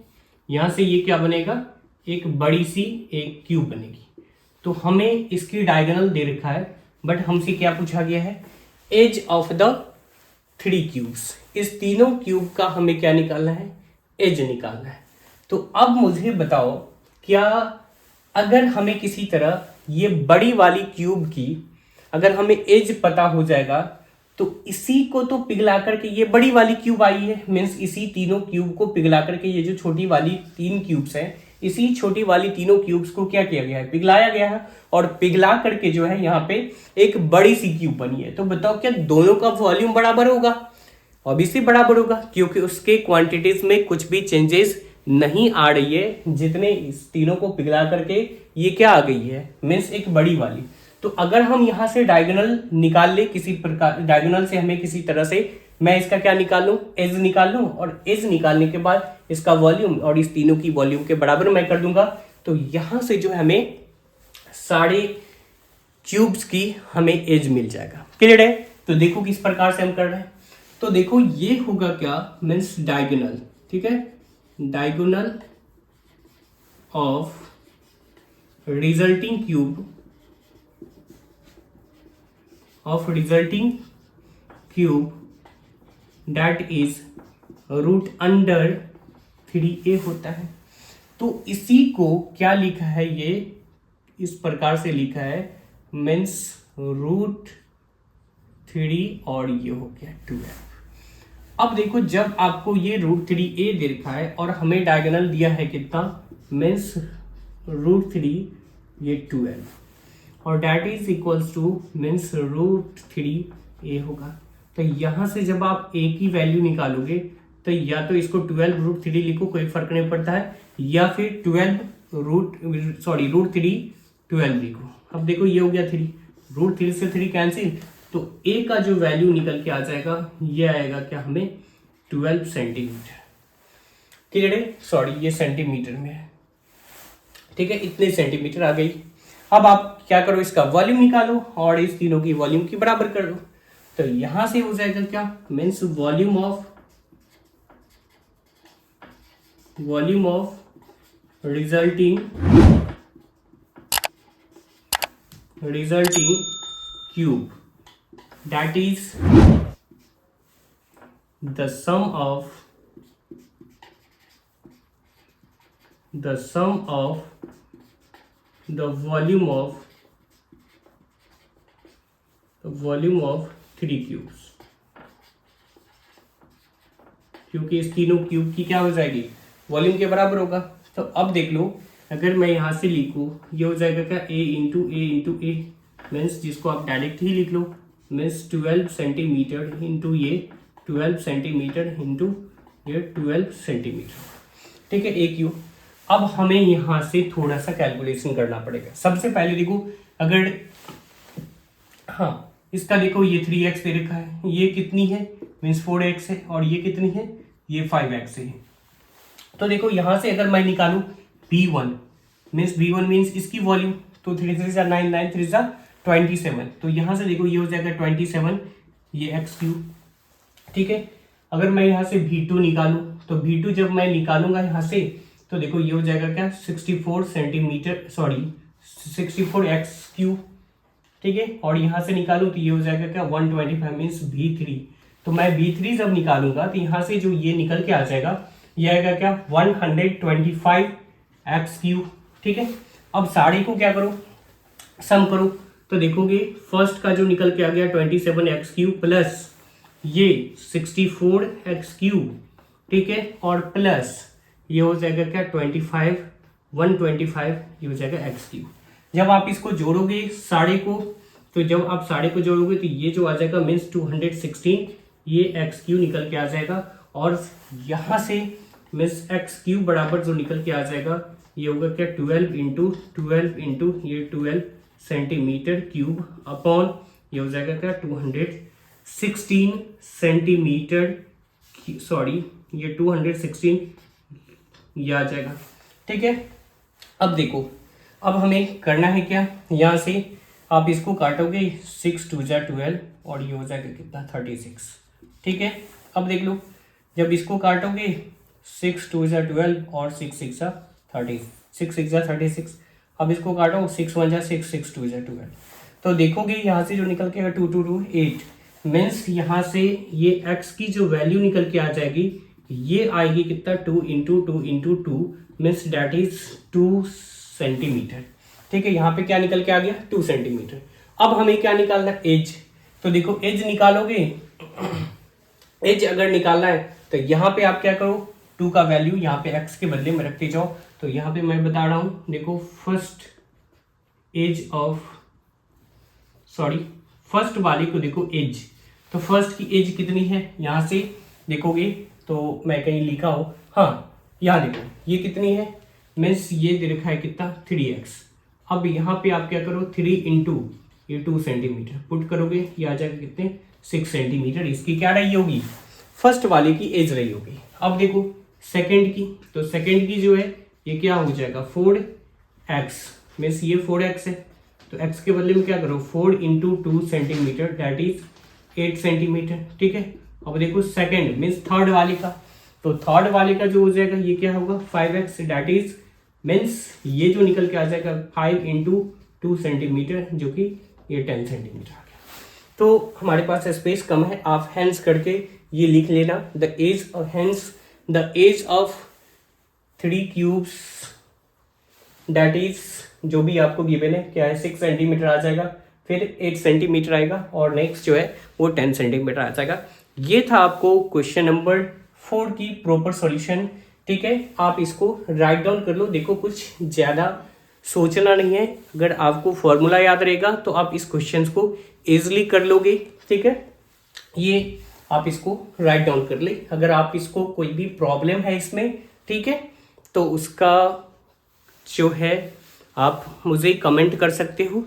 यहां से ये क्या बनेगा, एक बड़ी सी एक क्यूब बनेगी। तो हमें इसकी डायगोनल दे रखा है, बट हमसे क्या पूछा गया है, एज ऑफ द 3 क्यूब्स। इस तीनों क्यूब का हमें क्या निकालना है, एज निकालना है। तो अब मुझे बताओ, क्या अगर हमें किसी तरह ये बड़ी वाली क्यूब की अगर हमें एज पता हो जाएगा, तो इसी को तो पिघला करके ये बड़ी वाली क्यूब आई है, मीन्स इसी तीनों क्यूब को पिघला करके ये जो छोटी वाली 3 क्यूब्स हैं, इसी छोटी वाली तीनों क्यूब्स को क्या किया गया है, पिघलाया गया है, और पिघला करके जो है यहाँ पे एक बड़ी सी क्यूब बनी है। तो बताओ क्या दोनों का वॉल्यूम बराबर होगा? ऑब्वियसली बराबर होगा, क्योंकि उसके क्वांटिटीज में कुछ भी चेंजेस नहीं आ रही है, जितने इस तीनों को पिघला करके ये क्या आ गई है, मीन्स एक बड़ी वाली। तो अगर हम यहाँ से डायगोनल निकाल ले, किसी प्रकार डायगोनल से हमें किसी तरह से मैं इसका क्या निकाल लूँ, एज निकाल लूँ, और एज निकालने के बाद इसका वॉल्यूम और इस तीनों की वॉल्यूम के बराबर मैं कर दूंगा। तो यहाँ से जो है हमें सारे क्यूब्स की हमें एज मिल जाएगा। क्लियर है? तो देखो किस प्रकार से हम कर रहे हैं। तो देखो ये होगा क्या, मीन्स डायगोनल। ठीक है, diagonal of resulting cube that is root under 3a होता है। तो इसी को क्या लिखा है, ये इस प्रकार से लिखा है, मीन्स रूट 3 और ये हो गया 12। अब देखो जब आपको ये रूट 3a दे रखा है और हमें डायगोनल दिया है कितना, मीन्स रूट 3 ये 12, और that is equals to means root 3a होगा। तो यहाँ से जब आप a की वैल्यू निकालोगे तो या तो इसको 12 रूट 3 लिखो, कोई फर्क नहीं पड़ता है, या फिर रूट 3 12 लिखो। अब देखो ये हो गया 3, रूट 3 से 3 कैंसिल, तो a का जो वैल्यू निकल के आ जाएगा, ये आएगा क्या हमें 12 सेंटीमीटर। क्लियर है? सॉरी ये सेंटीमीटर में है। ठीक है, इतने सेंटीमीटर आ गई। अब आप क्या करो, इसका वॉल्यूम निकालो और इस तीनों की वॉल्यूम की बराबर कर दो। तो यहां से हो जाएगा क्या, means volume of resulting cube, that is the sum of the volume of 3 cubes. क्योंकि इस तीनों क्यूब की क्या हो जाएगी, वॉल्यूम के बराबर होगा। तो अब देख लो, अगर मैं यहां से लिखूं, ये हो जाएगा क्या, a इंटू ए मीन्स जिसको आप डायरेक्ट ही लिख लो, मीन्स 12 सेंटीमीटर इंटू ये 12 सेंटीमीटर इंटू ये 12 सेंटीमीटर। ठीक है, a क्यूब। अब हमें यहां से थोड़ा सा कैलकुलेशन करना पड़ेगा। सबसे पहले देखो, अगर हाँ इसका देखो ये 3x दे रखा है, ये कितनी है, मीन्स 4x है, और ये कितनी है, ये 5x है। तो देखो यहां से अगर मैं निकालू b1 मीन्स इसकी वॉल्यूम, तो 3 3 जा 9 9 3 जा 27। तो यहां से देखो ये हो जाएगा 27, ये x क्यूब। ठीक है, अगर मैं यहां से v2 निकालू, तो v2 जब मैं निकालूंगा यहां से, तो देखो ये हो जाएगा क्या, 64 सेंटीमीटर, सॉरी 64x क्यूब। ठीक है, और यहां से निकालू तो ये हो जाएगा क्या, 125 मीन्स v3। तो मैं v3 जब निकालूंगा तो यहां से जो ये निकल के आ जाएगा, ये आएगा क्या, 125x क्यूब। ठीक है, अब सारे को क्या करो, सम करो। तो देखोगे फर्स्ट का जो निकल के आ गया 27x क्यूब प्लस ये 64x क्यूब। ठीक है, और प्लस ये हो जाएगा क्या, 125 ये हो जाएगा x क्यूब। जब आप इसको जोड़ोगे सारे को, तो जब आप सारे को जोड़ोगे तो ये जो आ जाएगा मीन्स 216, ये x क्यूब निकल के आ जाएगा, और यहाँ से मीन्स x क्यूब बराबर जो निकल के आ जाएगा, ये होगा क्या, 12 इंटू ये 12 सेंटीमीटर क्यूब अपॉन ये हो जाएगा क्या, 216 सेंटीमीटर, सॉरी ये 216 ये आ जाएगा। ठीक है, अब देखो, अब हमें करना है क्या, यहाँ से आप इसको काटोगे 6 2 जा 12 और ये हो जाएगा कितना 36। ठीक है, अब देख लो, जब इसको काटोगे 6 2 जा 12 और 6 6 जा 30, 6 6 जा 36। अब इसको काटो 6 1 जा 6 6 2 जा 12, तो देखोगे यहाँ से जो निकल के 2 2 2 8 मीन्स यहाँ से ये x की जो वैल्यू निकल के आ जाएगी ये आएगी कितना 2 into 2 into 2 means that is 2 centimetre. ठीक है, यहाँ पे क्या निकल के आ गया 2 सेंटीमीटर। अब हमें क्या निकालना है एज, तो देखो एज निकालोगे, एज अगर निकालना है तो यहाँ पे आप क्या करो 2 का वैल्यू यहाँ पे x के बदले में रखते जाओ। तो यहाँ पे मैं बता रहा हूँ, देखो फर्स्ट वाले को देखो एज, तो फर्स्ट की एज कितनी है यहाँ से देखोगे तो मैं कहीं लिखा हो, हाँ यहाँ देखो ये कितनी है मीन्स ये दे रखा है कितना 3x। अब यहाँ पे आप क्या करो 3 इंटू ये 2 सेंटीमीटर पुट करोगे, ये आ जाएगा कितने 6 सेंटीमीटर। इसकी क्या रही होगी फर्स्ट वाले की एज रही होगी। अब देखो सेकंड की, तो सेकंड की जो है ये क्या हो जाएगा 4x मीन्स ये 4x है, तो x के बदले में क्या करो 4 into 2 centimetre that is 8 centimetre. ठीक है, अब देखो सेकंड मीन्स थर्ड वाले का, तो थर्ड वाले का जो हो जाएगा ये क्या होगा 5x दैट इज मीन्स ये जो निकल के आ जाएगा 5 इंटू 2 सेंटीमीटर जो कि ये 10 सेंटीमीटर आ गया। तो हमारे पास स्पेस कम है, आप हैंस करके ये लिख लेना the edge of 3 cubes that is जो भी आपको गिवन है क्या है 6 सेंटीमीटर आ जाएगा, फिर 8 सेंटीमीटर आएगा और नेक्स्ट जो है वो 10 सेंटीमीटर आ जाएगा। ये था आपको क्वेश्चन नंबर 4 की प्रॉपर सॉल्यूशन। ठीक है, आप इसको राइट डाउन कर लो, देखो कुछ ज़्यादा सोचना नहीं है, अगर आपको फॉर्मूला याद रहेगा तो आप इस क्वेश्चन को इजीली कर लोगे। ठीक है, ये आप इसको राइट डाउन कर ले। अगर आप इसको कोई भी प्रॉब्लम है इसमें, ठीक है, तो उसका जो है आप मुझे कमेंट कर सकते हो।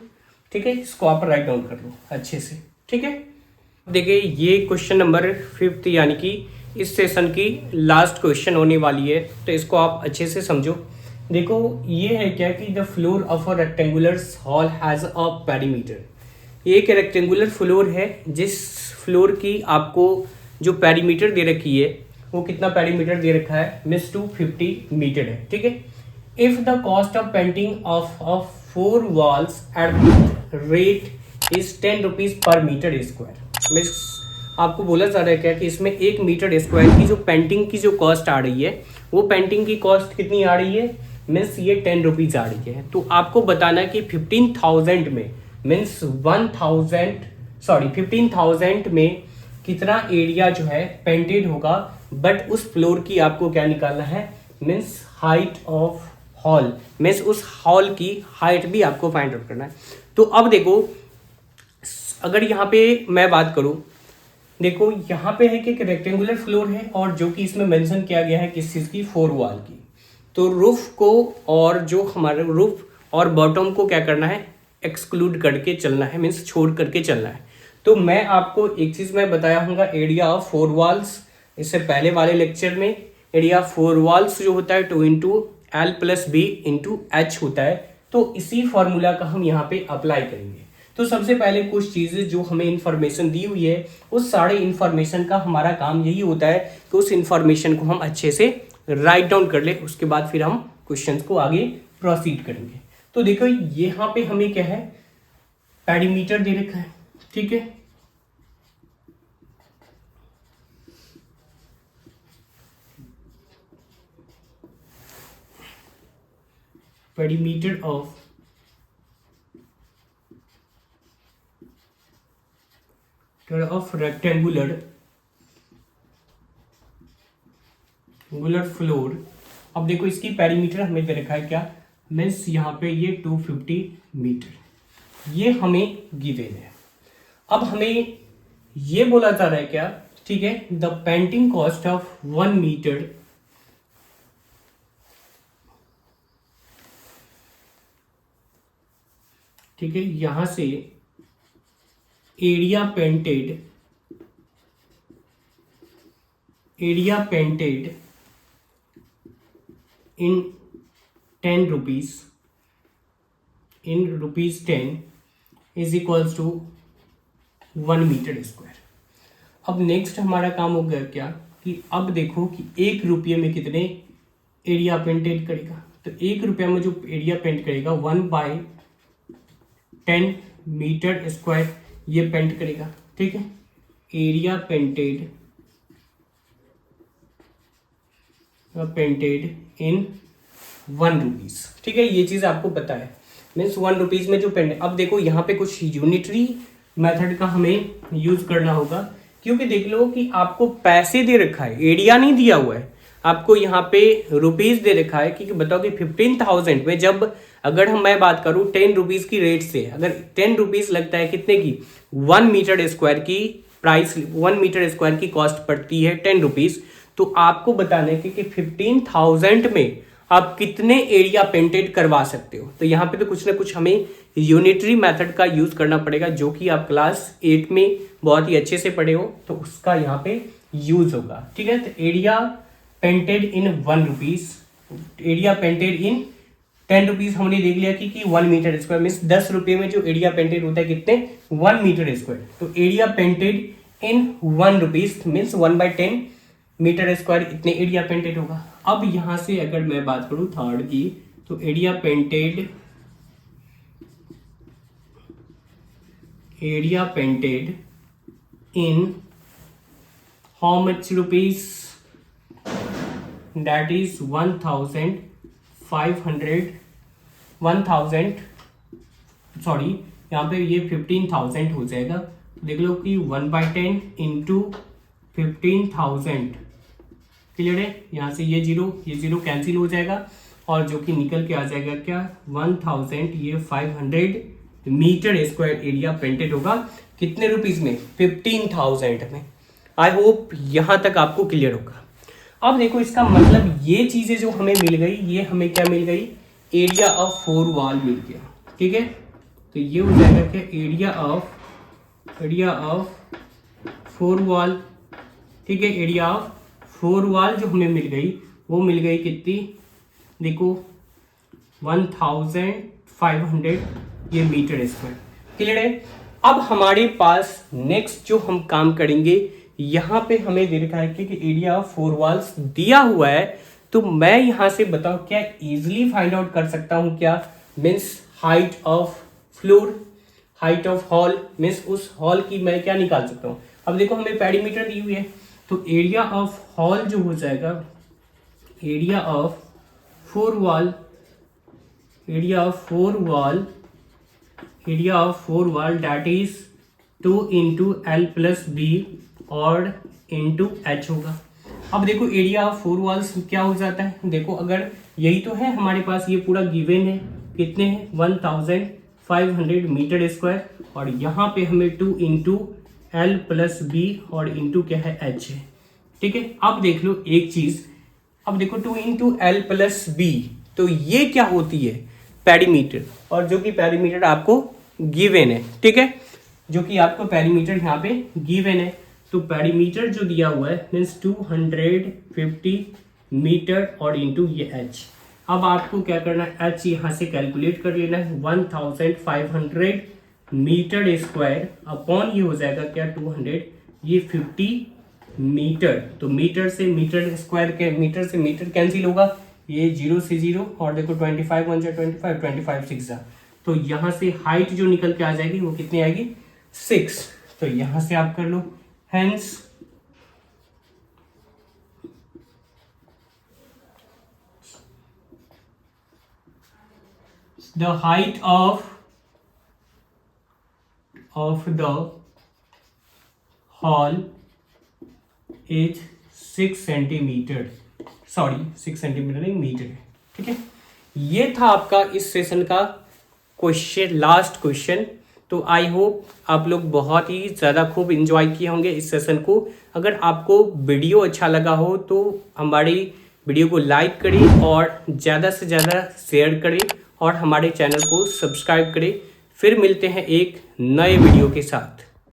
ठीक है, इसको आप राइट डाउन कर लो अच्छे से। ठीक है, देखिए ये क्वेश्चन नंबर 5 यानी कि इस सेशन की लास्ट क्वेश्चन होने वाली है, तो इसको आप अच्छे से समझो। देखो ये है क्या कि the floor of a rectangular hall has a perimeter. एक रेक्टेंगुलर फ्लोर है जिस फ्लोर की आपको जो पेरीमीटर दे रखी है वो कितना पेरीमीटर दे रखा है मीन्स 250 मीटर है। ठीक है, if the cost of painting of 4 walls at rate is 10 rupees per metre square. Means आपको बोला जा रहा है क्या कि इसमें 1 मीटर स्क्वायर की जो पेंटिंग की जो कॉस्ट आ रही है वो पेंटिंग की कॉस्ट कितनी आ रही है मीन्स ये 10 रुपीज आ रही है। तो आपको बताना है कि 15,000 में मीन्स 15,000 में कितना एरिया जो है पेंटेड होगा, बट उस फ्लोर की आपको क्या निकालना है means height of hall, means उस हॉल की हाइट भी आपको फाइंड आउट करना है। तो अब देखो अगर यहाँ पे मैं बात करूँ, देखो यहाँ पे है कि एक रेक्टेंगुलर फ्लोर है और जो कि इसमें मेंशन किया गया है किस चीज़ की 4 वॉल की, तो रूफ को और जो हमारे रूफ और बॉटम को क्या करना है एक्सक्लूड करके चलना है मीन्स छोड़ करके चलना है। तो मैं आपको एक चीज़ मैं बताया हूँ एरिया ऑफ 4 वॉल्स, इससे पहले वाले लेक्चर में एरिया ऑफ 4 वॉल्स जो होता है 2 into L plus B into H होता है। तो इसी फॉर्मूला का हम यहाँ पे अप्लाई करेंगे। तो सबसे पहले कुछ चीज़ें जो हमें इंफॉर्मेशन दी हुई है उस सारे इंफॉर्मेशन का हमारा काम यही होता है कि उस इंफॉर्मेशन को हम अच्छे से राइट डाउन कर ले, उसके बाद फिर हम क्वेश्चंस को आगे प्रोसीड करेंगे। तो देखो यहाँ पे हमें क्या है पेरीमीटर दे रखा है। ठीक है, पेरीमीटर ऑफ रेक्टेंगुलर फ्लोर। अब देखो इसकी पेरीमीटर हमें दे रखा है क्या मीन्स यहाँ पे ये 250 मीटर ये हमें गिवन है। अब हमें ये बोला जा रहा है क्या, ठीक है, the painting cost of 1 metre ठीक है, यहां से area painted in 10 rupees in ₹10 is equals to 1 metre square. अब नेक्स्ट हमारा काम हो गया क्या कि अब देखो कि 1 रुपये में कितने एरिया पेंटेड करेगा। तो 1 रुपये में जो एरिया पेंट करेगा 1/10 मीटर स्क्वायर ये पेंट करेगा। ठीक है, एरिया पेंटेड इन 1 रुपीज। ठीक है, ये चीज आपको पता है, मीन्स 1 रुपीज में जो पेंट। अब देखो यहाँ पे कुछ यूनिटरी मेथड का हमें यूज करना होगा, क्योंकि देख लो कि आपको पैसे दे रखा है, एरिया नहीं दिया हुआ है, आपको यहाँ पे रुपीज दे रखा है। क्योंकि बताओ कि 15,000 में जब अगर मैं बात करूँ 10 रुपीज की रेट से, अगर 10 रुपीज लगता है कितने की 1 मीटर स्क्वायर की प्राइस, 1 मीटर स्क्वायर की कॉस्ट पड़ती है 10 रुपीज। तो आपको बताना है कि 15,000 में आप कितने एरिया पेंटेड करवा सकते हो। तो यहाँ पे तो कुछ ना कुछ हमें यूनिटरी मेथड का यूज करना पड़ेगा, जो कि आप क्लास 8 में बहुत ही अच्छे से पढ़े हो, तो उसका यहाँ पे यूज होगा। ठीक है, तो area painted in 1 rupees, area painted in 10 rupees हमने देख लिया कि 1 मीटर स्क्वायर मीन्स 10 रुपये में जो एरिया पेंटेड होता है कितने 1 मीटर स्क्वायर। तो area painted in 1 rupees means 1/10 metre square इतने एरिया पेंटेड होगा। अब यहां से अगर मैं बात करूं थर्ड की, तो area painted in how much rupees, that is 1,000 sorry यहाँ पे ये 15,000 हो जाएगा। देख लो कि 1/10 इंटू 15,000, क्लियर है। यहाँ से ये जीरो कैंसिल हो जाएगा, और जो कि निकल के आ जाएगा क्या 1000, ये 500 मीटर स्क्वायर एरिया पेंटेड होगा। कितने रुपीज में 15,000 में। आई होप यहाँ तक आपको क्लियर होगा। अब देखो इसका मतलब ये चीजें जो हमें मिल गई, ये हमें क्या मिल गई, एरिया ऑफ 4 वॉल मिल गया। ठीक है, तो ये हो जाएगा क्या एरिया ऑफ 4 वॉल। ठीक है, एरिया ऑफ 4 वॉल जो हमें मिल गई वो मिल गई कितनी, देखो 1,500 ये मीटर स्क्वायर। क्लियर है। अब हमारे पास नेक्स्ट जो हम काम करेंगे, यहाँ पे हमें दे रखा है कि एरिया ऑफ 4 वॉल्स दिया हुआ है। तो मैं यहाँ से बताओ क्या इजिली फाइंड आउट कर सकता हूँ क्या, means height of floor, height of hall, means उस हॉल की मैं क्या निकाल सकता हूँ। अब देखो हमें पेरीमीटर दी हुई है, तो एरिया ऑफ हॉल जो हो जाएगा, area of 4 wall that is 2 into L plus B और इंटू H होगा। अब देखो एरिया ऑफ 4 वॉल्स क्या हो जाता है, देखो अगर यही तो है हमारे पास, ये पूरा गिवन है, कितने हैं 1,500 मीटर स्क्वायर, और यहाँ पे हमें 2 इंटू L प्लस बी और इंटू क्या है H है। ठीक है, अब देख लो एक चीज, अब देखो 2 इंटू L प्लस बी, तो ये क्या होती है पेरीमीटर, और जो कि पेरीमीटर आपको गिवन है। ठीक है, जो कि आपको पेरीमीटर यहाँ पे गिवन है। तो पेरीमीटर जो दिया हुआ है मीन्स 250 मीटर और इंटू ये H। अब आपको क्या करना है, H यहाँ से कैलकुलेट कर लेना है, 1,500 मीटर स्क्वायर अपॉन ये हो जाएगा क्या 200, ये 50 मीटर। तो मीटर से मीटर स्क्वायर के मीटर से मीटर कैंसिल होगा, ये 0 से 0, और देखो 25 1 25, 25 6 जा, तो यहाँ से हाइट जो निकल के आ जाएगी वो कितनी आएगी 6। तो यहाँ से आप कर लो, hence the height of the hall is 6 centimetre, sorry 6 centimetre नहीं मीटर है। ठीक है, ये था आपका इस सेशन का क्वेश्चन, लास्ट क्वेश्चन। तो आई होप आप लोग बहुत ही ज़्यादा खूब इंजॉय किए होंगे इस सेशन को। अगर आपको वीडियो अच्छा लगा हो तो हमारी वीडियो को लाइक करें और ज़्यादा से ज़्यादा शेयर करें और हमारे चैनल को सब्सक्राइब करें। फिर मिलते हैं एक नए वीडियो के साथ।